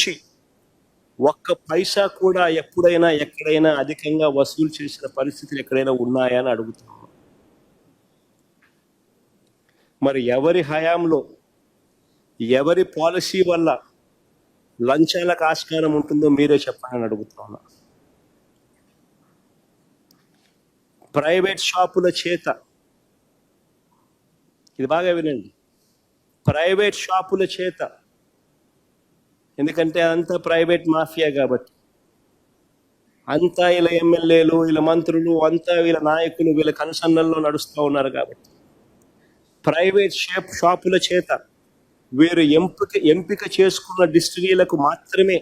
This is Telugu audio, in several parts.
నుంచి ఒక్క పైసా కూడా ఎప్పుడైనా ఎక్కడైనా అధికంగా వసూలు చేసిన పరిస్థితులు ఎక్కడైనా ఉన్నాయా అని అడుగుతున్నాను. మరి ఎవరి హయాంలో ఎవరి పాలసీ వల్ల లంచాలకు ఆస్కారం ఉంటుందో మీరే చెప్పాలని అడుగుతున్నా. ప్రైవేట్ షాపుల చేత, ఇది బాగా వినండి, ప్రైవేట్ షాపుల చేత, ఎందుకంటే అంతా ప్రైవేట్ మాఫియా కాబట్టి, అంతా వీళ్ళ ఎమ్మెల్యేలు, వీళ్ళ మంత్రులు, అంతా వీళ్ళ నాయకులు వీళ్ళ కన్సన్నల్లో నడుస్తూ ఉన్నారు కాబట్టి ప్రైవేట్ షాపుల చేత వీరు ఎంపిక చేసుకున్న డిస్టిలరీలకు మాత్రమే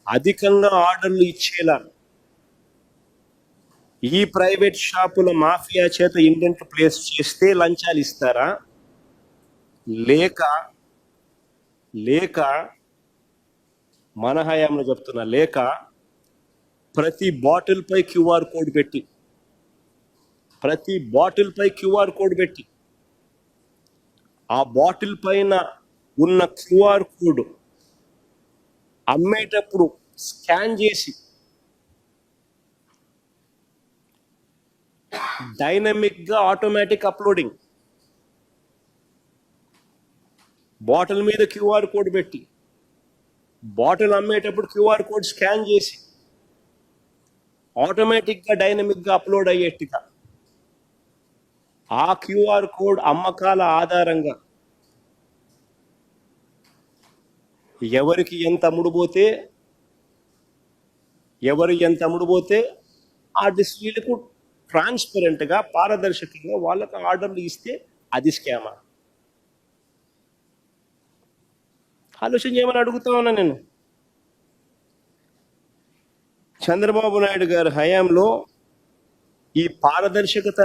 అధికంగా ఆర్డర్లు ఇచ్చేలా ఈ ప్రైవేట్ షాపుల మాఫియా చేత ఇండెంట్ ప్లేస్ చేస్తే లంచాలు ఇస్తారా, లేక మన హయాంలో చెప్తున్నా, లేక ప్రతి బాటిల్ పై క్యూఆర్ కోడ్ పెట్టి ఆ బాటిల్ పైన ఉన్న క్యూఆర్ కోడ్ అమ్మేటప్పుడు స్కాన్ చేసి డైనమిక్గా ఆటోమేటిక్ అప్లోడింగ్, బాటిల్ మీద క్యూఆర్ కోడ్ పెట్టి బాటిల్ అమ్మేటప్పుడు క్యూఆర్ కోడ్ స్కాన్ చేసి ఆటోమేటిక్గా డైనమిక్గా అప్లోడ్ అయ్యేట్టుగా ఆ క్యూఆర్ కోడ్ అమ్మకాల ఆధారంగా ఎవరికి ఎంత అమ్ముడుపోతే ఆ డిస్ట్రిక్ట్లకు ట్రాన్స్పరెంట్గా పారదర్శకంగా వాళ్ళకు ఆర్డర్లు ఇస్తే అది స్కామా? ఆలోచన చేయమని అడుగుతా ఉన్నా నేను. చంద్రబాబు నాయుడు గారి హయాంలో ఈ పారదర్శకత